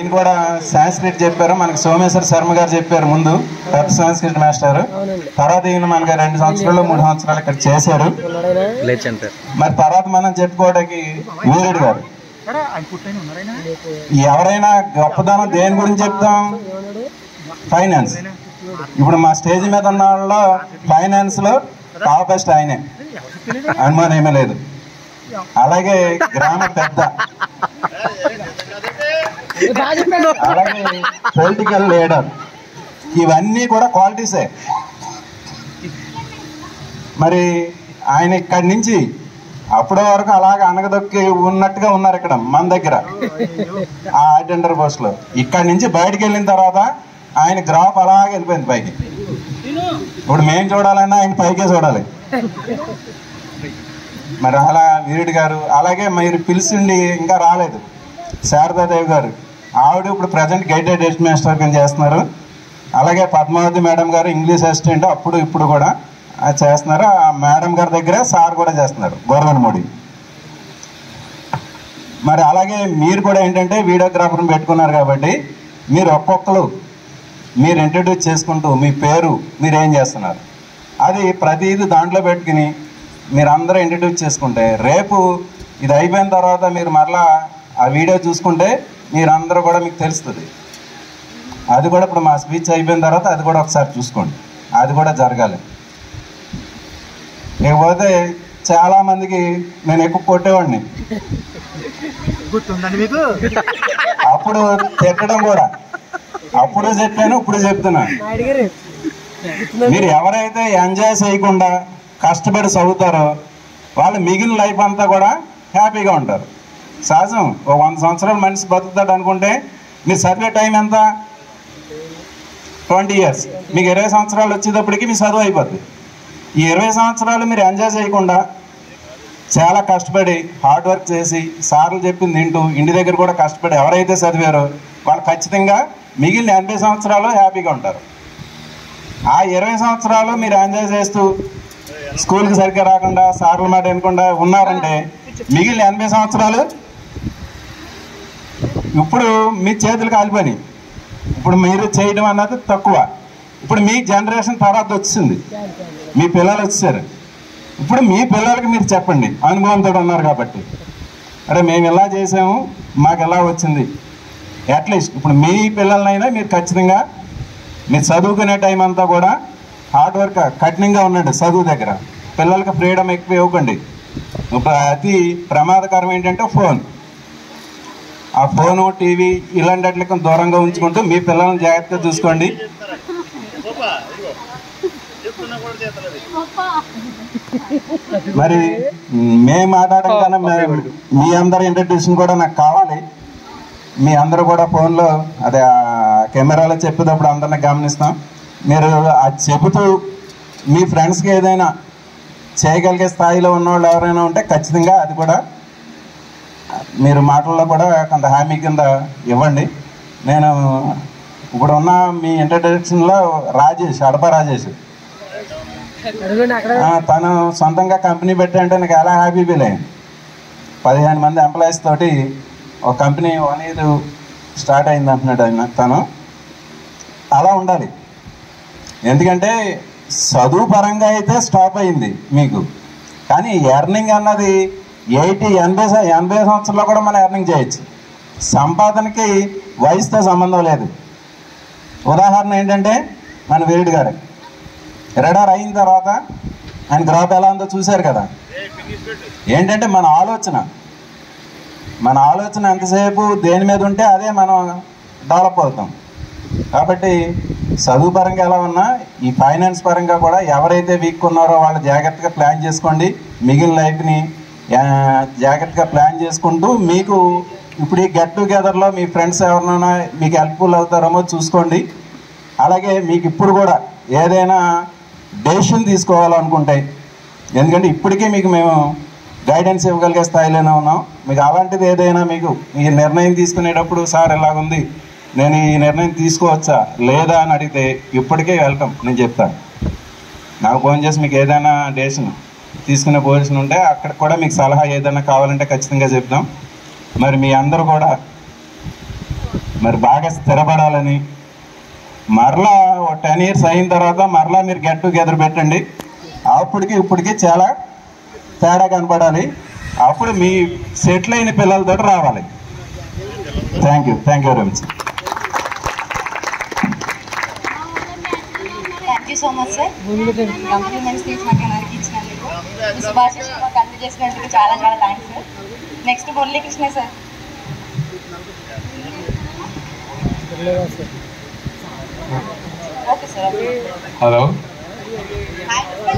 నేను కూడా సాంస్క్రిట్ చెప్పారు, మనకి సోమేశ్వర శర్మ గారు చెప్పారు ముందు, పెద్ద సాంస్క్రిట్ మాస్టర్. తర్వాత ఈయన మనకి 2 సంవత్సరాలు 3 సంవత్సరాలు ఇక్కడ చేశారు. మరి తర్వాత మనం చెప్పుకోవడానికి వీరుడు గారు. ఎవరైనా గొప్పదనం దేని గురించి చెప్తాం? ఫైనాన్స్. ఇప్పుడు మా స్టేజ్ మీద ఉన్న వాళ్ళలో ఫైనాన్స్ లో టాప్ బెస్ట్ ఆయనే, అనుమానం ఏమీ లేదు. అలాగే గ్రామ పెద్ద, అలాగే పొలిటికల్ లీడర్, ఇవన్నీ కూడా క్వాలిటీసే. మరి ఆయన ఇక్కడి నుంచి అప్పటి వరకు అలాగే అనగదొక్కి ఉన్నట్టుగా ఉన్నారు ఇక్కడ మన దగ్గర ఆ అటెండర్ పోస్ట్ లో. ఇక్కడి నుంచి బయటకు వెళ్ళిన తర్వాత ఆయన గ్రాఫ్ అలాగే వెళ్ళిపోయింది పైకి. ఇప్పుడు మేము చూడాలన్నా ఆయన పైకే చూడాలి. మరి అలా వీరుడు గారు. అలాగే మీరు పిలిచిండి ఇంకా రాలేదు శారదాదేవి గారు, ఆవిడ ఇప్పుడు ప్రజెంట్ గైడెడ్ హెడ్ మాస్టర్ కింద చేస్తున్నారు. అలాగే పద్మావతి మేడం గారు ఇంగ్లీష్ అసిస్టెంట్, అప్పుడు ఇప్పుడు కూడా చేస్తున్నారు. ఆ మేడం గారి దగ్గర సార్ కూడా చేస్తున్నారు, గవర్నమెంట్. మరి అలాగే మీరు కూడా ఏంటంటే వీడియోగ్రాఫర్ని పెట్టుకున్నారు కాబట్టి మీరు ఒక్కొక్కరు మీరు ఇంట్రడ్యూస్ చేసుకుంటూ మీ పేరు, మీరు ఏం చేస్తున్నారు, అది ప్రతిదీ దాంట్లో పెట్టుకుని మీరు అందరూ ఇంట్రడ్యూస్ చేసుకుంటే రేపు ఇది అయిపోయిన తర్వాత మీరు మరలా ఆ వీడియో చూసుకుంటే మీరందరూ కూడా మీకు తెలుస్తుంది. అది కూడా ఇప్పుడు మా స్పీచ్ అయిపోయిన తర్వాత అది కూడా ఒకసారి చూసుకోండి, అది కూడా జరగాలి. లేకపోతే చాలా మందికి నేను ఎక్కువ కొట్టేవాడిని, అప్పుడు తిట్టడం కూడా, అప్పుడు చెప్పాను ఇప్పుడు చెప్తున్నాను. మీరు ఎవరైతే ఎంజాయ్ చేయకుండా కష్టపడి చదువుతారో వాళ్ళు మిగిలిన లైఫ్ అంతా కూడా హ్యాపీగా ఉంటారు. సహజం, ఓ 100 సంవత్సరాలు మనిషి బతుకుతాడు అనుకుంటే మీరు చదివే టైం ఎంత? 20 years. మీకు 20 సంవత్సరాలు వచ్చేటప్పటికి మీ చదువు అయిపోద్ది. ఈ 20 సంవత్సరాలు మీరు ఎంజాయ్ చేయకుండా చాలా కష్టపడి హార్డ్ వర్క్ చేసి సార్లు చెప్పింది తింటూ ఇంటి దగ్గర కూడా కష్టపడి ఎవరైతే చదివారో వాళ్ళు ఖచ్చితంగా మిగిలిన 80 సంవత్సరాలు హ్యాపీగా ఉంటారు. ఆ 20 సంవత్సరాలు మీరు ఎంజాయ్ చేస్తూ స్కూల్కి సరిగ్గా రాకుండా సార్ల మాట వినకుండా ఉన్నారంటే మిగిలిన 80 సంవత్సరాలు ఇప్పుడు మీ చేతులు కాలిపోయి, ఇప్పుడు మీరు చేయడం అన్నది తక్కువ. ఇప్పుడు మీ జనరేషన్ తర్వాత వచ్చింది, మీ పిల్లలు వచ్చారు. ఇప్పుడు మీ పిల్లలకి మీరు చెప్పండి, అనుభవంతో ఉన్నారు కాబట్టి, అరే మేము ఇలా చేసాము మాకు ఎలా వచ్చింది. అట్లీస్ట్ ఇప్పుడు మీ పిల్లలనైనా మీరు ఖచ్చితంగా మీరు చదువుకునే టైం అంతా కూడా హార్డ్ వర్క్ కఠినంగా ఉండండి. చదువు దగ్గర పిల్లలకి ఫ్రీడమ్ ఎక్కువ ఇవ్వకండి. ఇప్పుడు అతి ప్రమాదకరం ఏంటంటే ఫోన్. ఆ ఫోను, టీవీ ఇలాంటి వాటికి దూరంగా ఉంచుకుంటూ మీ పిల్లల్ని జాగ్రత్తగా చూసుకోండి. మరి మేము మాట్లాడడం కన్నా మీ అందరి ఇంట్రడ్యూషన్ కూడా నాకు కావాలి. మీ అందరూ కూడా ఫోన్లో అదే కెమెరాలో చెప్పేటప్పుడు అందరిని గమనిస్తాం. మీరు అది చెబుతూ మీ ఫ్రెండ్స్కి ఏదైనా చేయగలిగే స్థాయిలో ఉన్నవాళ్ళు ఎవరైనా ఉంటే ఖచ్చితంగా అది కూడా మీరు మాటల్లో కూడా కొంత హామీ కింద ఇవ్వండి. నేను ఇప్పుడు ఉన్న మీ ఇంట్రడక్షన్లో రాజేష్, అడప రాజేష్, తను సొంతంగా కంపెనీ పెట్టాలంటే నాకు ఎలా హ్యాపీ ఫీల్ అయ్యింది. 15 మంది ఎంప్లాయీస్ తోటి ఒక కంపెనీ 1 year స్టార్ట్ అయింది అంటున్నాడు ఆయన. తను అలా ఉండాలి. ఎందుకంటే చదువు పరంగా అయితే స్టాప్ అయింది మీకు, కానీ ఎర్నింగ్ అన్నది 80 సంవత్సరాల్లో కూడా మనం ఎర్నింగ్ చేయొచ్చు. సంపాదనకి వయసుతో సంబంధం లేదు. ఉదాహరణ ఏంటంటే మన వీరుడు గారు రిటైర్ అయిన తర్వాత ఆయన గ్రాఫ్ ఎలా ఉందో చూశారు కదా. ఏంటంటే మన ఆలోచన ఎంతసేపు దేని మీద ఉంటే అదే మనం డెవలప్ అవుతాం. కాబట్టి చదువు పరంగా ఎలా ఉన్నా ఈ ఫైనాన్స్ పరంగా కూడా ఎవరైతే వీక్ ఉన్నారో వాళ్ళు జాగ్రత్తగా ప్లాన్ చేసుకోండి. మిగిలిన లైఫ్ని జాగ్రత్తగా ప్లాన్ చేసుకుంటూ మీకు ఇప్పుడు ఈ గెట్ టుగెదర్లో మీ ఫ్రెండ్స్ ఎవరినైనా మీకు హెల్ప్ఫుల్ అవుతారేమో చూసుకోండి. అలాగే మీకు ఇప్పుడు కూడా ఏదైనా డెసిషన్ తీసుకోవాలనుకుంటే, ఎందుకంటే ఇప్పటికే మీకు మేము గైడెన్స్ ఇవ్వగలిగే స్థాయిలోనే ఉన్నాం. మీకు అలాంటిది ఏదైనా మీకు ఈ నిర్ణయం తీసుకునేటప్పుడు సార్ ఎలాగుంది, నేను ఈ నిర్ణయం తీసుకోవచ్చా లేదా అని అడిగితే ఇప్పటికే వెల్కమ్, నేను చెప్తాను. నాకు ఫోన్ చేసి మీకు ఏదైనా డెసిషన్ తీసుకునే పొజిషన్ ఉంటే అక్కడ కూడా మీకు సలహా ఏదైనా కావాలంటే ఖచ్చితంగా చెప్తాం. మరి మీ అందరూ కూడా మరి బాగా స్థిరపడాలని, మరలా 10 years అయిన తర్వాత మరలా మీరు గెట్ టుగెదర్ పెట్టండి. అప్పటికి ఇప్పటికి చాలా తేడా కనపడాలి. అప్పుడు మీ సెటిల్ అయిన పిల్లలతో రావాలి. Thank you very much. Thank you so much sir. Compliments speech మాకు అందరికి ఇచ్చినందుకు, శుభాశీస్సులు మాకు అందజేసినందుకు చాలా చాలా thanks sir. Next Muralikrishna sir. Okay sir. Hello,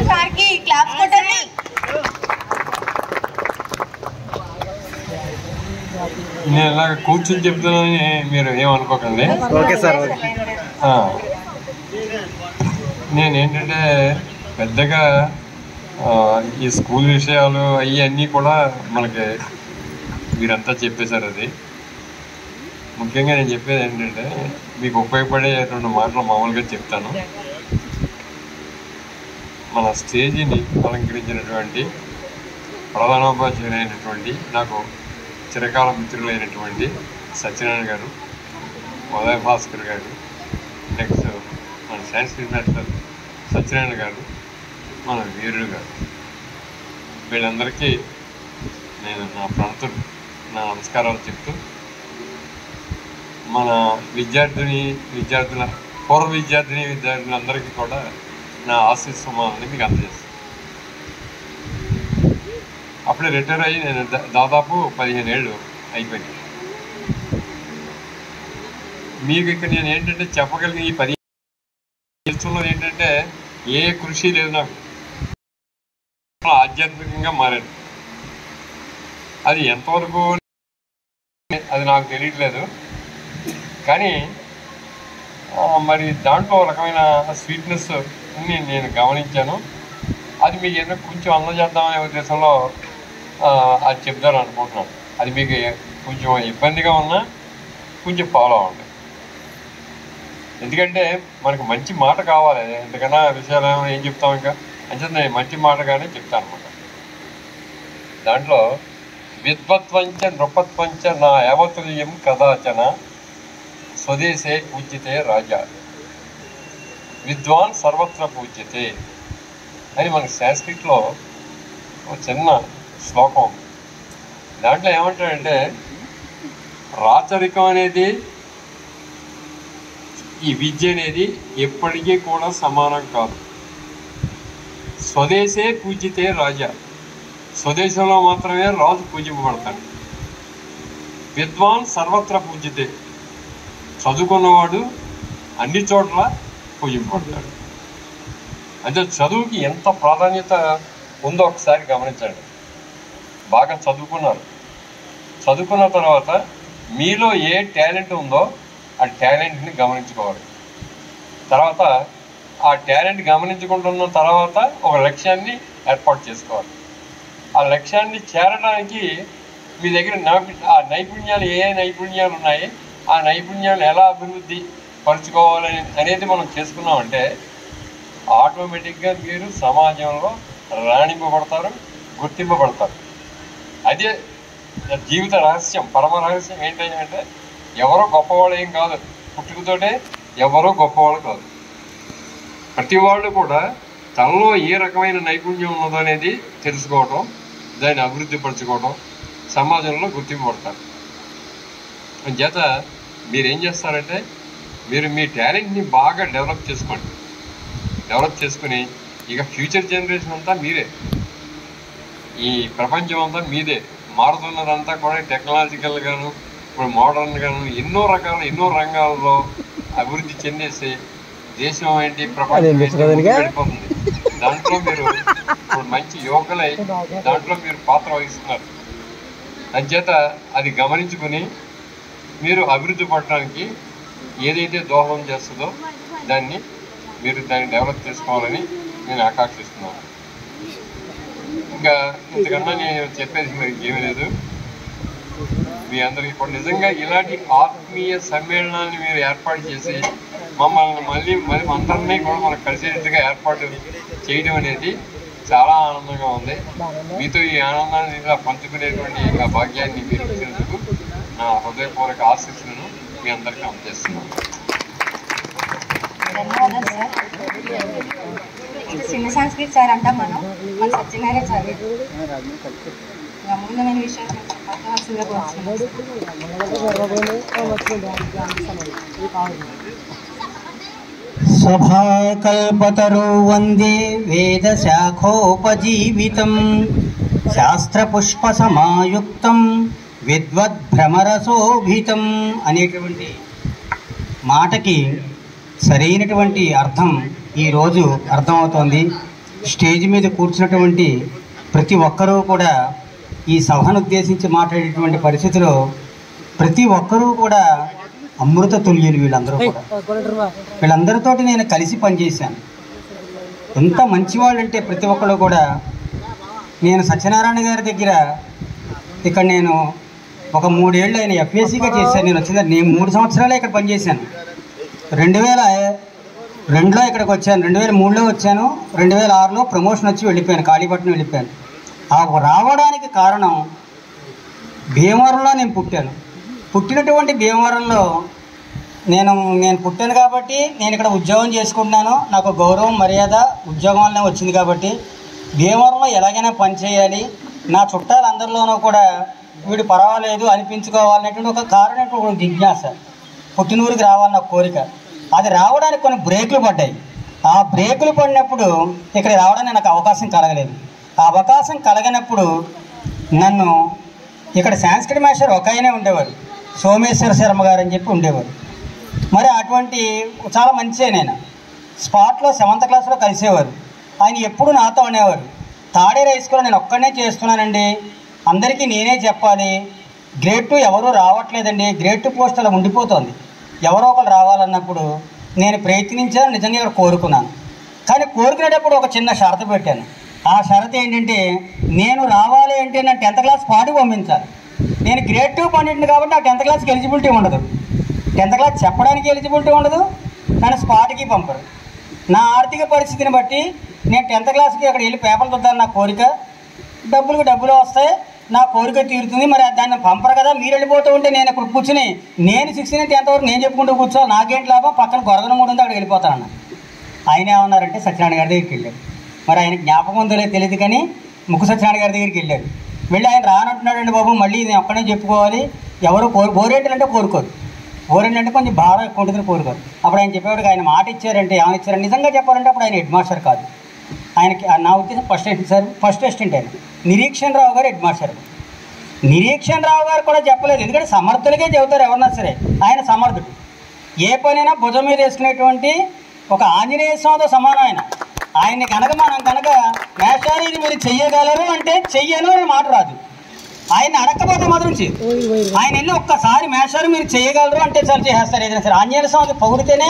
సార్కి క్లాప్స్ కొట్టండి. నేను ఇలాగ కూర్చొని చెప్తున్నానని మీరు ఏమనుకోకండి. Okay sir. నేనేంటంటే పెద్దగా ఈ స్కూల్ విషయాలు అవన్నీ కూడా మనకి మీరంతా చెప్పేశారు. అది ముఖ్యంగా నేను చెప్పేది ఏంటంటే మీకు ఉపయోగపడే 2 మాటలు మామూలుగా చెప్తాను. మన స్టేజీని అలంకరించినటువంటి ప్రధానోపాధ్యాయులు అయినటువంటి నాకు చిరకాల మిత్రులైనటువంటి సత్యనారాయణ గారు, ఉదయ భాస్కర్ గారు, నెక్స్ట్ మన సాంస్క్రిట్ మాస్టర్ సత్యనారాయణ గారు, మన వీరుడు గారు, వీళ్ళందరికీ నేను నా ప్రణతులు, నా నమస్కారాలు చెప్తూ మన విద్యార్థుల పూర్వ విద్యార్థులందరికీ కూడా నా ఆశీస్సుమాలని మీకు అందజేస్తాను. అప్పుడే రిటైర్ అయ్యి నేను దాదాపు 15 ఏళ్ళు అయిపోయింది. మీకు ఇక్కడ నేను ఏంటంటే చెప్పగలిగిన ఈ 15 ఏళ్ళలో ఏంటంటే ఏ కృషి లేదు నాకు. ఆధ్యాత్మికంగా మారాను. అది ఎంతవరకు అది నాకు తెలియట్లేదు. కానీ మరి దాంట్లో రకమైన స్వీట్నెస్ నేను గమనించాను. అది మీకు ఏదో కొంచెం అందజేద్దామనే ఉద్దేశంలో అది చెప్తాను అనుకుంటున్నాను. అది మీకు కొంచెం ఇబ్బందిగా ఉన్నా కొంచెం ఫాలో అవ్వండి. ఎందుకంటే మనకు మంచి మాట కావాలి. ఎందుకన్నా విషయాలు ఏం చెప్తాం, ఇంకా అంటే నేను మంచి మాటగానే చెప్తాను అనమాట. దాంట్లో విద్వత్వంచ నృపత్వంచ నా యావతుల్యం కదాచన స్వదేశే పూజ్యతే రాజా, విద్వాన్ సర్వత్ర పూజ్యతే అని మనకి సాంస్క్రిట్లో ఒక చిన్న శ్లోకం. దాంట్లో ఏమంటాడంటే రాచరికం అనేది, ఈ విద్య అనేది ఎప్పటికీ కూడా సమానం కాదు. స్వదేశే పూజ్యతే రాజా, స్వదేశంలో మాత్రమే రాజు పూజింపబడతాడు. విద్వాన్ సర్వత్ర పూజ్యతే, చదువుకున్నవాడు అన్ని చోట్ల పూజింపబడతాడు. అంటే చదువుకి ఎంత ప్రాధాన్యత ఉందో ఒకసారి గమనించండి. బాగా చదువుకున్నారు, చదువుకున్న తర్వాత మీలో ఏ టాలెంట్ ఉందో ఆ టాలెంట్ని గమనించుకోవాలి. తర్వాత ఆ టాలెంట్ గమనించుకుంటున్న తర్వాత ఒక లక్ష్యాన్ని ఏర్పాటు చేసుకోవాలి. ఆ లక్ష్యాన్ని చేరడానికి మీ దగ్గర ఆ నైపుణ్యాలు ఏ నైపుణ్యాలు ఉన్నాయి, ఆ నైపుణ్యాలు ఎలా అభివృద్ధి పరుచుకోవాలని అనేది మనం చేసుకున్నామంటే ఆటోమేటిక్గా మీరు సమాజంలో రాణింపబడతారు, గుర్తింపబడతారు. అదే జీవిత రహస్యం, పరమ రహస్యం ఏంటంటే ఎవరో గొప్పవాళ్ళు ఏం కాదు, పుట్టుకతోటే ఎవరో గొప్పవాళ్ళు కాదు. ప్రతి వాళ్ళు కూడా తనలో ఏ రకమైన నైపుణ్యం ఉన్నదో అనేది తెలుసుకోవడం, దాన్ని అభివృద్ధి పరచుకోవడం, సమాజంలో గుర్తింపబడతారు. చేత మీరేం చేస్తారంటే మీరు మీ టాలెంట్ని బాగా డెవలప్ చేసుకోండి. డెవలప్ చేసుకుని ఇక ఫ్యూచర్ జనరేషన్ అంతా మీరే, ఈ ప్రపంచం అంతా మీదే. మారుతున్నదంతా కూడా టెక్నాలజికల్గాను, ఇప్పుడు మోడర్న్గాను ఎన్నో రంగాల్లో అభివృద్ధి చెందేసి దేశం ఏంటి, ప్రపంచం వెళ్ళిపోతుంది. దాంట్లో మీరు ఇప్పుడు మంచి యువకులై దాంట్లో మీరు పాత్ర వహిస్తున్నారు. అంచేత అది గమనించుకుని మీరు అభివృద్ధి పడటానికి ఏదైతే దోహదం చేస్తుందో దాన్ని డెవలప్ చేసుకోవాలని నేను ఆకాంక్షిస్తున్నాను. ఇంకా ఇంతకన్నా నేను చెప్పేది మరి ఏమీ లేదు. మీ అందరికీ కూడా నిజంగా ఇలాంటి ఆత్మీయ సమ్మేళనాన్ని మీరు ఏర్పాటు చేసి మమ్మల్ని మళ్ళీ అందరినీ కూడా మనకు కలిసేట్టుగా ఏర్పాటు చేయడం అనేది చాలా ఆనందంగా ఉంది. మీతో ఈ ఆనందాన్ని ఇలా పంచుకునేటువంటి ఆ భాగ్యాన్ని మీరు ఇచ్చినందుకు నా హృదయపూర్వక ఆశీస్సులను మీ అందరికీ అందజేస్తున్నాను. ధన్యవాదాలు సార్. నెక్స్ట్ చిన్న సంస్కృతి సార్ అంటాం మన సత్యనారాయణ సార్ అమూల్యమైన విషయాలు చెప్పాల్సిందిగా సభాకల్పతరో వందే వేదశాఖోపజీవితం శాస్త్రపుష్పసమాయుక్తం విద్వద్భ్రమరశోభితం అనేటువంటి మాటకి సరైనటువంటి అర్థం ఈరోజు అర్థమవుతోంది. స్టేజ్ మీద కూర్చున్నటువంటి ప్రతి ఒక్కరూ కూడా ఈ సభను ఉద్దేశించి మాట్లాడేటువంటి పరిస్థితిలో ప్రతి ఒక్కరూ కూడా అమృత తుల్యులు. వీళ్ళందరూ కూడా వీళ్ళందరితోటి నేను కలిసి పనిచేశాను. ఎంత మంచివాళ్ళంటే ప్రతి ఒక్కరు కూడా. నేను సత్యనారాయణ గారి దగ్గర ఇక్కడ నేను ఒక 3 ఏళ్ళు ఆయన ఎఫ్ఏసీగా చేశాను. నేను వచ్చింది నేను 3 సంవత్సరాలే ఇక్కడ పనిచేశాను. 2002లో ఇక్కడికి వచ్చాను, 2003లో వచ్చాను, 2006లో ప్రమోషన్ వచ్చి వెళ్ళిపోయాను, కాళీపట్నం వెళ్ళిపోయాను. ఆ రావడానికి కారణం భీమవరంలో నేను పుట్టాను. పుట్టినటువంటి భీమవరంలో నేను పుట్టాను కాబట్టి నేను ఇక్కడ ఉద్యోగం చేసుకుంటున్నాను. నాకు గౌరవం మర్యాద ఉద్యోగంలోనే వచ్చింది కాబట్టి భీమవరంలో ఎలాగైనా పనిచేయాలి, నా చుట్టాలందరిలోనూ కూడా వీడు పర్వాలేదు అనిపించుకోవాలనేటువంటి ఒక కారణమైనటువంటి జిజ్ఞాస, పుట్టినూరికి రావాలన్న కోరిక. అది రావడానికి కొన్ని బ్రేకులు పడ్డాయి. ఆ బ్రేకులు పడినప్పుడు ఇక్కడ రావడానికి నాకు అవకాశం కలగలేదు. ఆ అవకాశం కలగనప్పుడు నన్ను ఇక్కడ సంస్కృతి మాస్టర్ ఒక ఆయనే ఉండేవారు, సోమేశ్వర శర్మ గారు అని చెప్పి ఉండేవారు. మరి అటువంటి చాలా మంచి నేను స్పాట్లో 7th క్లాస్లో కలిసేవారు. ఆయన ఎప్పుడు నాతో అనేవారు, తాడేరు హై స్కూల్లో నేను ఒక్కడనే చేస్తున్నానండి, అందరికీ నేనే చెప్పాలి, గ్రేడ్ 2 ఎవరూ రావట్లేదండి, గ్రేడ్ 2 పోస్ట్ అలా ఉండిపోతుంది, ఎవరో ఒకరు రావాలన్నప్పుడు నేను ప్రయత్నించాను, నిజంగా ఇక్కడ కోరుకున్నాను. కానీ కోరుకునేటప్పుడు ఒక చిన్న షరతు పెట్టాను. ఆ షరతు ఏంటంటే నేను రావాలి అంటే నా 10th క్లాస్ స్పాట్కి పంపించాలి. నేను గ్రేడ్ 2 పండింది కాబట్టి నా 10th క్లాస్కి ఎలిజిబిలిటీ ఉండదు, 10th క్లాస్ చెప్పడానికి ఎలిజిబిలిటీ ఉండదు, కానీ స్పాట్కి పంపరు. నా ఆర్థిక పరిస్థితిని బట్టి నేను 10th క్లాస్కి అక్కడ వెళ్ళి పేపర్లు చూద్దాను, నా కోరిక, డబ్బులు వస్తాయి, నా కోరిక తీరుతుంది. మరి దాన్ని పంపరు కదా, మీరు వెళ్ళిపోతూ ఉంటే నేను ఇక్కడ కూర్చుని నేను 6th నుంచి 10th వరకు నేను చెప్పుకుంటూ కూర్చోవాలి, నాకేంటి లాభం, పక్కన గొరగన 3 ఉంది అక్కడ వెళ్ళిపోతానన్న. ఆయన ఏమన్నారంటే సత్యనారాయణ గారి దగ్గరికి వెళ్ళాడు. మరి ఆయన జ్ఞాపకం ఉందో తెలియదు కానీ ముక్కు సత్యనారాయణ గారి దగ్గరికి వెళ్ళాడు. వెళ్ళి ఆయన రానంటున్నాడండి బాబు, మళ్ళీ నేను ఒక్కడే చెప్పుకోవాలి, ఎవరు బోరేంటలు అంటే కోరుకోరు, బోరేంటి అంటే కొంచెం బాగా ఎక్కువ ఉంటుందని కోరుకోరు. అప్పుడు ఆయన చెప్పేవాడికి ఆయన మాట ఇచ్చారంటే ఏమైనా ఇచ్చారంటే నిజంగా చెప్పాలంటే అప్పుడు ఆయన హెడ్ మాస్టర్ కాదు, ఆయనకి నా ఉద్దేశం ఫస్ట్ అసిస్టెంట్ ఆయన నిరీక్షణ రావు గారు హెడ్ మాస్టర్. నిరీక్షణ రావు గారు కూడా చెప్పలేదు, ఎందుకంటే సమర్థులకే చెబుతారు ఎవరన్నా సరే. ఆయన సమర్థుడు, ఏ పనైనా భుజం మీద వేసుకునేటువంటి ఒక ఆంజనేయ స్వామితో సమానం. ఆయన్ని కనుక మనం కనుక మేషారి ఇది మీరు చెయ్యగలరు అంటే చెయ్యను అని మాట రాదు. ఆయన అడగకపోతే మాత్రం చేయదు. ఆయన వెళ్ళి ఒక్కసారి మేషారు మీరు చేయగలరు అంటే చాలు చేసేస్తారు ఏదైనా సరే. ఆంజనేయ స్వామి పొగిడితేనే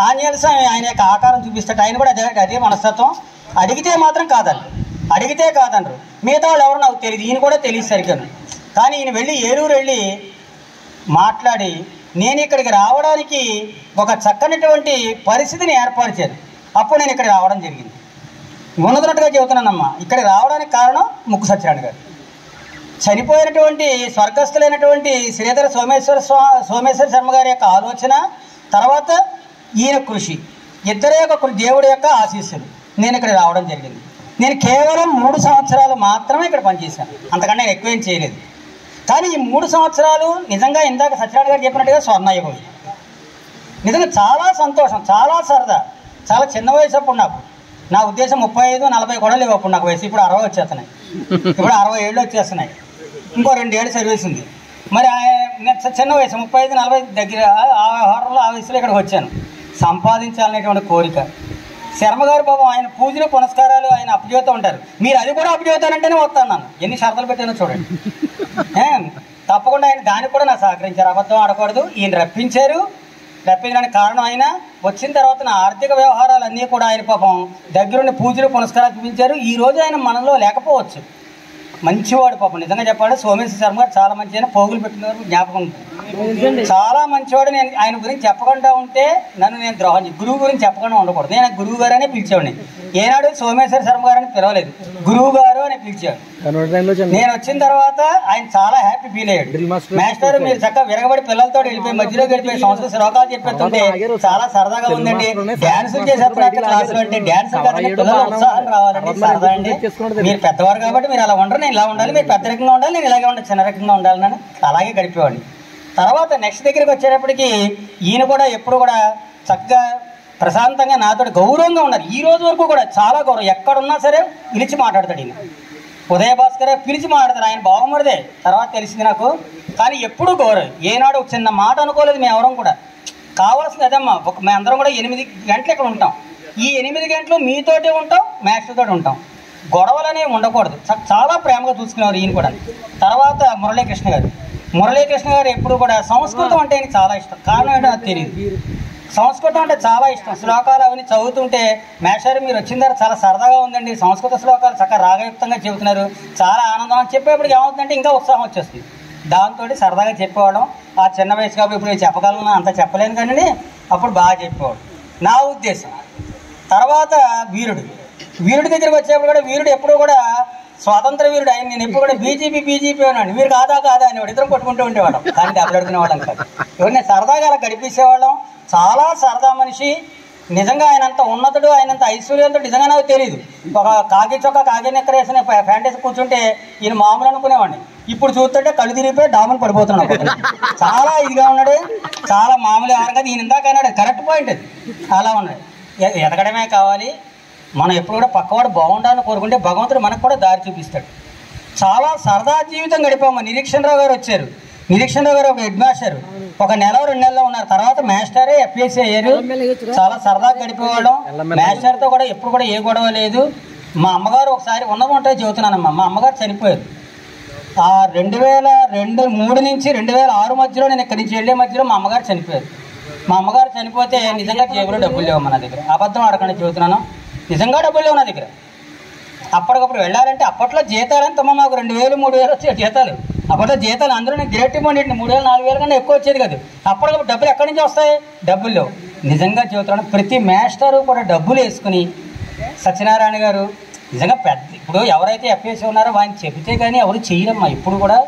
ఆంజనేయ స్వామి ఆయన యొక్క ఆకారం చూపిస్తాడు. ఆయన కూడా అదే మనస్తత్వం. అడిగితే మాత్రం కాదండి, అడిగితే కాదనరు. మిగతా వాళ్ళు ఎవరు నాకు తెలియదు, ఈయన కూడా తెలియదు సరిగ్గా. కానీ ఈయన వెళ్ళి ఏలూరు వెళ్ళి మాట్లాడి నేను ఇక్కడికి రావడానికి ఒక చక్కనటువంటి పరిస్థితిని ఏర్పరిచాను. అప్పుడు నేను ఇక్కడ రావడం జరిగింది. ఉన్నదన్నట్టుగా చెబుతున్నానమ్మా, ఇక్కడికి రావడానికి కారణం ముక్కు సత్యనారాయణ గారు. చనిపోయినటువంటి స్వర్గస్థులైనటువంటి శ్రీధర సోమేశ్వర శర్మ గారి యొక్క ఆలోచన, తర్వాత ఈయన కృషి, ఇద్దరే యొక్క దేవుడి యొక్క ఆశీస్సులు నేను ఇక్కడ రావడం జరిగింది. నేను కేవలం 3 సంవత్సరాలు మాత్రమే ఇక్కడ పనిచేశాను, అంతకన్నా నేను ఎక్కువేం చేయలేదు. కానీ ఈ 3 సంవత్సరాలు నిజంగా ఇందాక సత్యనారాయణ గారు చెప్పినట్టుగా స్వర్ణయుగం. నిజంగా చాలా సంతోషం, చాలా సరదా. చాలా చిన్న వయసు అప్పుడు నాకు, నా ఉద్దేశం 35-40 కూడా లేవు అప్పుడు నాకు వయసు. ఇప్పుడు 60 వచ్చేస్తున్నాయి, ఇప్పుడు 60 ఏళ్ళు వచ్చేస్తున్నాయి. ఇంకో 2 ఏళ్ళు సర్వీస్ ఉంది. మరి చిన్న వయసు 35-40 దగ్గర ఆ వ్యవహారంలో ఆ వయసులో ఇక్కడికి వచ్చాను. సంపాదించాలనేటువంటి కోరిక. శర్మ గారు పాపం ఆయన పూజలు పునస్కారాలు ఆయన అప్పచెబుతూ ఉంటారు. మీరు అది కూడా అప్పచెబుతానంటేనే వస్తాను. నన్ను ఎన్ని షరతులు పెట్టానో చూడండి. తప్పకుండా ఆయన దానికి కూడా నాకు సహకరించారు. అబద్ధం ఆడకూడదు. ఈయన రప్పించడానికి కారణం ఆయన. వచ్చిన తర్వాత నా ఆర్థిక వ్యవహారాలన్నీ కూడా ఆయన పాపం దగ్గరుండి పూజలు పునస్కారాలు చూపించారు. ఈ రోజు ఆయన మనలో లేకపోవచ్చు, మంచివాడు పాపం, నిజంగా చెప్పాడు. సోమేశ్వర శర్మ గారు చాలా మంచి ఆయన, పోగులు పెట్టిన వరకు జ్ఞాపకం ఉంటుంది. చాలా మంచివాడు. నేను ఆయన గురించి చెప్పకుండా ఉంటే నన్ను నేను ద్రోహం, గురువు గురించి చెప్పకుండా ఉండకూడదు. నేను గురువు గారు అనే పిలిచేవాడిని. ఏనాడు సోమేశ్వర శర్మ గారు అని పిలవలేదు, గురువు గారు అని పిలిచాడు. నేను వచ్చిన తర్వాత ఆయన చాలా హ్యాపీ ఫీల్ అయ్యాడు. మాస్టర్ మీరు చక్కగా విరగబడి పిల్లలతో వెళ్ళిపోయి మధ్యలో గడిపోయి సంస్కృత శ్లోకాలు చెప్పేస్తుంటే చాలా సరదాగా ఉందండి. డ్యాన్సులు చేసేస్తున్నట్టు క్లాసులు అంటే డ్యాన్సులు కదండి, పిల్లలు ఉత్సాహం రావాలండి, సరదా అండి. మీరు పెద్దవారు కాబట్టి మీరు అలా ఉండరు, నేను ఇలా ఉండాలి, మీరు పెద్ద రకంగా ఉండాలి, నేను ఇలాగే ఉండాలి, చిన్న రకంగా ఉండాలని అలాగే గడిపేవాడిని. తర్వాత నెక్స్ట్ దగ్గరికి వచ్చేటప్పటికి ఈయన కూడా ఎప్పుడు కూడా చక్కగా ప్రశాంతంగా నాతో గౌరవంగా ఉన్నారు. ఈ రోజు వరకు కూడా చాలా గౌరవం. ఎక్కడున్నా సరే పిలిచి మాట్లాడతాడు ఈయన. ఉదయ భాస్కర్ పిలిచి మాట్లాడతారు, ఆయన బావమరిదే తర్వాత తెలిసింది నాకు. కానీ ఎప్పుడు గౌరవం, ఏనాడు చిన్న మాట అనుకోలేదు మేము ఎవరం కూడా. కావాల్సింది అదమ్మా, మేము అందరం కూడా 8 గంటలు ఇక్కడ ఉంటాం. ఈ 8 గంటలు మీతోటే ఉంటాం, మాస్టర్ తోటి ఉంటాం. గొడవలనే ఉండకూడదు. చాలా ప్రేమగా చూసుకునేవారు ఈయన కూడా. తర్వాత మురళీకృష్ణ గారు ఎప్పుడు కూడా సంస్కృతం అంటే ఆయనకి చాలా ఇష్టం. కారణం ఏంటో నాకు తెలియదు, సంస్కృతం అంటే చాలా ఇష్టం. శ్లోకాలు అవన్నీ చదువుతుంటే మాస్టర్ మీరు వచ్చిన తర్వాత చాలా సరదాగా ఉందండి, సంస్కృత శ్లోకాలు చక్కగా రాగయుక్తంగా చెబుతున్నారు, చాలా ఆనందం అని చెప్పేప్పటికి ఏమవుతుందంటే ఇంకా ఉత్సాహం వచ్చేస్తుంది. దాంతో సరదాగా చెప్పేవాళ్ళం. ఆ చిన్న వయసు కాబట్టి ఇప్పుడు చెప్పగలను అంత చెప్పలేను కానీ అప్పుడు బాగా చెప్పేవాడు నా ఉద్దేశం. తర్వాత వీరుడి దగ్గరికి వచ్చేప్పుడు కూడా వీరుడు ఎప్పుడు కూడా స్వాతంత్ర వీరుడు. ఆయన నేను ఎప్పుడు కూడా బీజేపీ అన్నాడు, వీరు కాదా అనేవాడు. ఇద్దరం కొట్టుకుంటూ ఉండేవాళ్ళం, కానీ దెబ్బలాడుకునే వాళ్ళం కాదు. ఎవరిని సరదాగా అలా గడిపేసేవాళ్ళం. చాలా సరదా మనిషి. నిజంగా ఆయనంత ఉన్నతుడు, ఆయనంత ఐశ్వర్యంతో నిజంగా నాకు తెలియదు. ఒక కాకి చొక్క కాకి నెక్కర వేసిన ఫ్యాంటేసి కూర్చుంటే ఈయన మామూలు అనుకునేవాడిని. ఇప్పుడు చూస్తుంటే కళ్ళు తిరిగిపోయి డామని పడిపోతున్నాడు. చాలా ఇదిగా ఉన్నాడు, చాలా మామూలు ఎవరు కదా. ఈయన ఇందాక అన్నాడు, కరెక్ట్ పాయింట్ అది. అలా ఉన్నాడు. ఎదగడమే కావాలి, మనం ఎప్పుడు కూడా పక్కవాడు బాగుండాలని కోరుకుంటే భగవంతుడు మనకు కూడా దారి చూపిస్తాడు. చాలా సరదా జీవితం గడిపాము. నిరీక్షణరావు గారు వచ్చారు. నిరీక్షణరావు గారు ఒక హెడ్ మాస్టర్, 1 నెల 2 నెలల్లో ఉన్నారు. తర్వాత మాస్టరే ఎఫ్ఏసీ అయ్యారు. చాలా సరదాగా గడిపేవాళ్ళం. మాస్టర్తో కూడా ఎప్పుడు కూడా ఏ గొడవ లేదు. మా అమ్మగారు ఒకసారి ఉన్నదంటే చెబుతున్నానమ్మా, మా అమ్మగారు చనిపోయారు. 2003 నుంచి 2006 మధ్యలో నేను ఇక్కడి నుంచి వెళ్ళే మధ్యలో మా అమ్మగారు చనిపోయారు. మా అమ్మగారు చనిపోతే నిజంగా జేబులో డబ్బులు లేవు మన దగ్గర. అబద్ధం ఆడకుండా చెబుతున్నాను, నిజంగా డబ్బులు లేవు నా దగ్గర. అప్పటికప్పుడు వెళ్ళాలంటే అప్పట్లో జీతాలని తమ్మ మాకు 2000 3000 వచ్చే జీతాలు. అప్పట్లో జీతాలు అందులో నేను గ్రేట్ ఇవ్వండి 3000 4000 కన్నా ఎక్కువ వచ్చేది కాదు. అప్పటికప్పుడు డబ్బులు ఎక్కడి నుంచి వస్తాయి? డబ్బులు లేవు. నిజంగా చెబుతున్నాను, ప్రతి మాస్టరు కూడా డబ్బులు వేసుకుని, సత్యనారాయణ గారు నిజంగా పెద్ద, ఇప్పుడు ఎవరైతే ఎఫ్ఏసీ ఉన్నారో ఆయన చెబితే కానీ ఎవరు చేయరమ్మా. ఇప్పుడు కూడా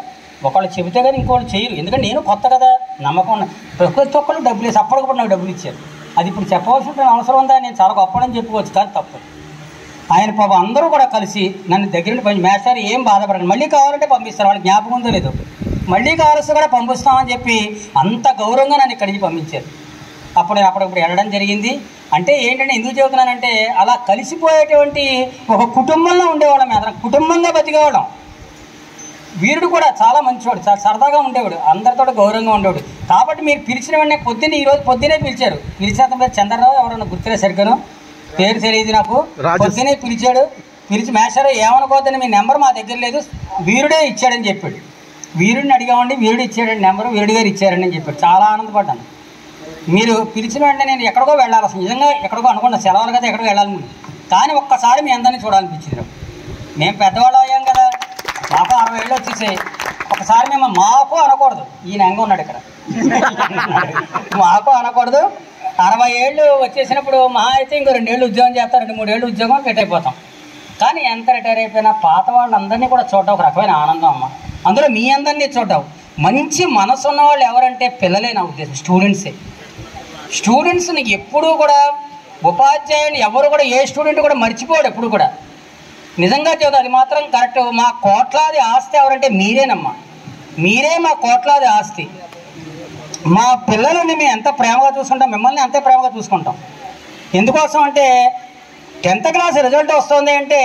ఒకళ్ళు చెబితే కానీ ఇంకోళ్ళు చేయరు. ఎందుకంటే నేను కొత్త కదా, నమ్మకం ఉన్న ప్రతి ఒక్కళ్ళు డబ్బులు వేసి అప్పటికప్పుడు నాకు డబ్బులు ఇచ్చారు. అది ఇప్పుడు చెప్పవలసిన అవసరం ఉందా? నేను చాలా గొప్పడని చెప్పుకోవచ్చు, కానీ తప్పు. ఆయన పాపం అందరూ కూడా కలిసి నన్ను దగ్గర పంచి, మాస్టర్ ఏం బాధపడండి, మళ్ళీ కావాలంటే పంపిస్తారు, వాళ్ళకి జ్ఞాపకం ఉందో లేదు, మళ్ళీ కావాల్సి కూడా పంపిస్తామని చెప్పి అంత గౌరవంగా నన్ను ఇక్కడి నుంచి పంపించారు. అప్పుడు అప్పుడప్పుడు వెళ్ళడం జరిగింది. అంటే ఏంటంటే ఎందుకు చెబుతున్నానంటే, అలా కలిసిపోయేటువంటి ఒక కుటుంబంలో ఉండేవాళ్ళం, అందరం కుటుంబంగా బతికేవాళ్ళం. వీరుడు కూడా చాలా మంచివాడు, చాలా సరదాగా ఉండేవాడు, అందరితో గౌరవంగా ఉండేవాడు. కాబట్టి మీరు పిలిచిన వెంటనే ఈరోజు పొద్దునే పిలిచారు. పిలిచిన మీద చంద్రరావు ఎవరన్నా గుర్తులే సరిగ్గాను, పేరు తెలియదు నాకు. పొద్దునే పిలిచాడు. పిలిచి మాస్టర్ ఏమనుకోవద్దని, మీ నెంబర్ మా దగ్గర లేదు, వీరుడే ఇచ్చాడని చెప్పాడు. వీరుడిని అడిగామండి, వీరుడు ఇచ్చాడండి నెంబరు, వీరుడు గారు ఇచ్చారండి అని చెప్పాడు. చాలా ఆనందపడ్డాను. మీరు పిలిచిన వెంటనే నేను ఎక్కడికో వెళ్ళాలి, అసలు నిజంగా ఎక్కడికో అనుకున్నా, సెలవులు కదా ఎక్కడికో వెళ్ళాలి. కానీ ఒక్కసారి మీ అందరినీ చూడాలనిపించింది. మేము పెద్దవాళ్ళు అయ్యాం కదా, మాకు 60 ఏళ్ళు వచ్చేసాయి. ఒకసారి మేము మాకు అనకూడదు, ఈయన ఎంగ ఉన్నాడు ఇక్కడ, మాకు అనకూడదు. 60 ఏళ్ళు వచ్చేసినప్పుడు మహా అయితే ఇంకో 2 ఏళ్ళు ఉద్యోగం చేస్తాం, 2-3 ఏళ్ళు ఉద్యోగం రిటైర్ అయిపోతాం. కానీ ఎంత రిటైర్ అయిపోయినా పాత వాళ్ళందరినీ కూడా చూడటం ఒక రకమైన ఆనందం అమ్మ. అందులో మీ అందరినీ చూడటం. మంచి మనసు ఉన్న వాళ్ళు ఎవరంటే పిల్లలే నా ఉద్దేశం, స్టూడెంట్సే. స్టూడెంట్స్ని ఎప్పుడూ కూడా ఉపాధ్యాయుని ఎవరు కూడా ఏ స్టూడెంట్ కూడా మర్చిపోడు ఎప్పుడు కూడా. నిజంగా చెబుతా, అది మాత్రం కరెక్ట్. మా కోట్లాది ఆస్తి ఎవరంటే మీరేనమ్మా, మీరే మా కోట్లాది ఆస్తి. మా పిల్లలని మేము ఎంత ప్రేమగా చూసుకుంటాం, మిమ్మల్ని అంతే ప్రేమగా చూసుకుంటాం. ఎందుకోసం అంటే 10th క్లాస్ రిజల్ట్ వస్తుంది అంటే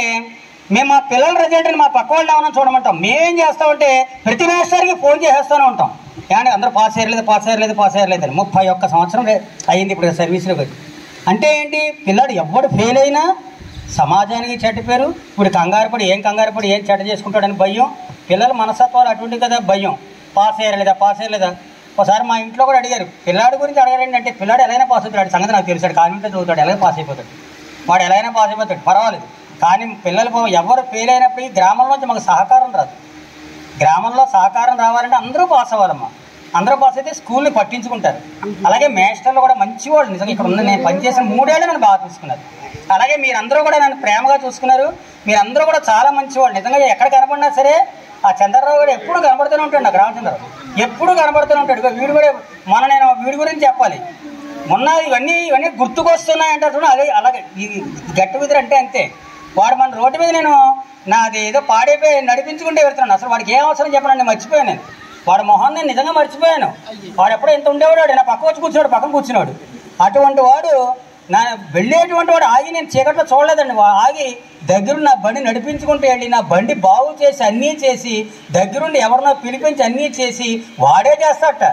మేము మా పిల్లల రిజల్ట్ని మా పక్క వాళ్ళు ఏమన్నా చూడమంటాం. మేమేం చేస్తామంటే ప్రతి మాస్టర్కి ఫోన్ చేసేస్తూనే ఉంటాం, కానీ అందరూ పాస్ అయ్యలేదు 31 సంవత్సరం అయ్యింది ఇప్పుడు సర్వీస్లోకి వచ్చి. అంటే ఏంటి, పిల్లాడు ఎవడు ఫెయిల్ అయినా సమాజానికి చెడ్డ పేరు. ఇప్పుడు కంగారు పడి ఏం చెడ్డ చేసుకుంటాడని భయం. పిల్లల మనస్తత్వాలు అటువంటి కదా, భయం. పాస్ అయ్యలేదా. ఒకసారి మా ఇంట్లో కూడా అడిగారు, పిల్లాడి గురించి అడగారండి అంటే, పిల్లాడు ఎలా అయినా పాస్ అవుతాడు, సంగతి నాకు తెలుసాడు, కాన్వెంట్లో చదువుతాడు, ఎలాగ పాస్ అయిపోతాడు, వాడు ఎలా అయినా పాస్ అయిపోతాడు, పర్వాలేదు. కానీ పిల్లలు ఎవరు ఫెయిల్ అయినప్పటికీ గ్రామంలోంచి మాకు సహకారం రాదు. గ్రామంలో సహకారం రావాలంటే అందరూ పాస్ అవ్వాలమ్మా. అందరూ పాస్ అయితే స్కూల్ని పట్టించుకుంటారు. అలాగే మాస్టర్లు కూడా మంచివాళ్ళు. నిజంగా ఇక్కడ ఉన్న నేను పనిచేసిన 3 ఏళ్ళు నన్ను బాగా చూసుకున్నారు. అలాగే మీరందరూ కూడా నన్ను ప్రేమగా చూసుకున్నారు. మీరందరూ కూడా చాలా మంచివాళ్ళు. నిజంగా ఎక్కడ కనపడినా సరే ఆ చంద్రరావు కూడా ఎప్పుడు కనబడుతూనే ఉంటాడు. నాకు రామచంద్రరావు ఎప్పుడు కనబడుతూనే ఉంటాడు. ఇక వీడు కూడా మొన్న నేను వీడి గురించి చెప్పాలి. మొన్న ఇవన్నీ గుర్తుకొస్తున్నాయంటారు చూడ. అలాగే ఈ గట్టు కుదిరి అంటే అంతే. వాడు మన రోడ్డు మీద నేను నాది ఏదో పాడైపోయి నడిపించుకుంటే వెళ్తున్నాను. అసలు వాడికి ఏం అవసరం చెప్పను, నేను మర్చిపోయాను. నేను వాడి మొహం నేను నిజంగా మర్చిపోయాను. వాడు ఎప్పుడో ఎంత ఉండేవాడు, నా పక్క వచ్చి కూర్చున్నాడు, పక్కన కూర్చున్నాడు. అటువంటి వాడు నా వెళ్ళేటువంటి వాడు ఆగి నేను చీకట్లో చూడలేదండి. ఆగి దగ్గరుండి నా బండి నడిపించుకుంటూ వెళ్ళి నా బండి బాగు చేసి అన్నీ చేసి దగ్గరుండి ఎవరినో పిలిపించి అన్నీ చేసి వాడే చేస్తాడట.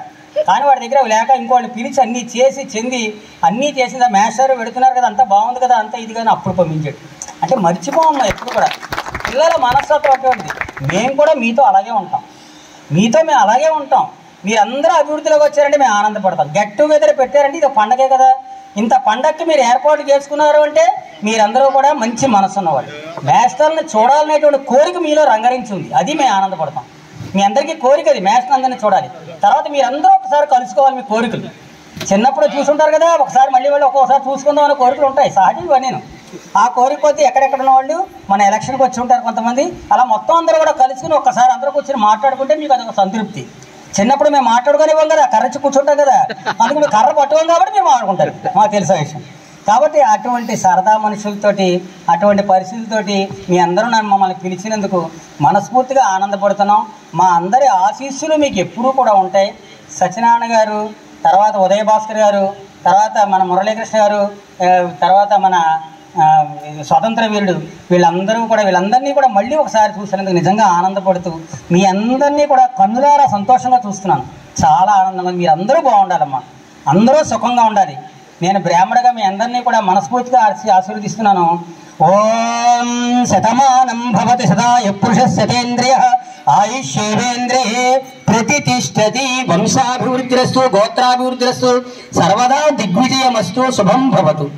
కానీ వాడి దగ్గర లేక ఇంకోళ్ళని పిలిచి అన్నీ చేసి చెంది అన్నీ చేసి మేస్టర్ పెడుతున్నారు కదా, అంతా బాగుంది కదా, అంతా ఇది కదా అప్పుడు పంపించాడు. అంటే మర్చిపోమ్మా ఎప్పుడు కూడా. పిల్లల మనస్తత్వం అటువంటిది. మేము కూడా మీతో అలాగే ఉంటాం. మేము అలాగే ఉంటాం. మీరందరూ అభివృద్ధిలోకి వచ్చారంటే మేము ఆనందపడతాం. గెట్ టుగెదర్ పెట్టారంటే ఇది పండగే కదా. ఇంత పండగకి మీరు ఏర్పాటు చేసుకున్నారు అంటే మీరందరూ కూడా మంచి మనసు ఉన్నవాళ్ళు. మేస్టర్ని చూడాలనేటువంటి కోరిక మీలో రంగరించింది. అది మేము ఆనందపడతాం. మీ అందరికీ కోరిక అది, మేస్టర్ అందరినీ చూడాలి. తర్వాత మీరందరూ ఒకసారి కలుసుకోవాలి. మీ కోరికలు చిన్నప్పుడు చూసుంటారు కదా, ఒకసారి మళ్ళీ ఒక్కొక్కసారి చూసుకుందాం అనే కోరికలు ఉంటాయి, సహజం ఇవన్నీ. ఆ కోరిక కొద్దీ ఎక్కడెక్కడ ఉన్న వాళ్ళు మన ఎలక్షన్కి వచ్చి ఉంటారు కొంతమంది. అలా మొత్తం అందరూ కూడా కలుసుకుని ఒక్కసారి అందరూ కూర్చొని మాట్లాడుకుంటే మీకు అదొక సంతృప్తి. చిన్నప్పుడు మేము మాట్లాడుకొని ఇవ్వం కదా, కర్రచ్చి కూర్చుంటాం కదా, అందుకు మేము కర్ర పట్టుకోం కాబట్టి మేము ఆడుకుంటారు, మాకు తెలిసిన విషయం. కాబట్టి అటువంటి సరదా మనుషులతోటి అటువంటి పరిస్థితులతోటి మీ అందరూ మమ్మల్ని పిలిచినందుకు మనస్ఫూర్తిగా ఆనందపడుతున్నాం. మా అందరి ఆశీస్సులు మీకు ఎప్పుడూ కూడా ఉంటాయి. సత్యనారాయణ గారు, తర్వాత ఉదయ భాస్కర్ గారు, తర్వాత మన మురళీకృష్ణ గారు, తర్వాత మన స్వాతంత్ర వీరుడు, వీళ్ళందరినీ కూడా మళ్ళీ ఒకసారి చూసినందుకు నిజంగా ఆనందపడుతూ మీ అందరినీ కూడా కన్నులారా సంతోషంగా చూస్తున్నాను. చాలా ఆనందంగా. మీరు అందరూ బాగుండాలమ్మా, అందరూ సుఖంగా ఉండాలి. నేను బ్రాహ్మణగా మీ అందరినీ కూడా మనస్ఫూర్తిగా ఆశీర్వదిస్తున్నాను. ఓం శతమానం భవతి సదాయ పురుష శతేంద్రియ ఆయుష్యేంద్రియే ప్రతిష్టతి. వంశాభివృద్ధిరస్తు, గోత్రాభివృద్ధిరస్తు, సర్వదా దిగ్విజయమస్తు, శుభం భవతు.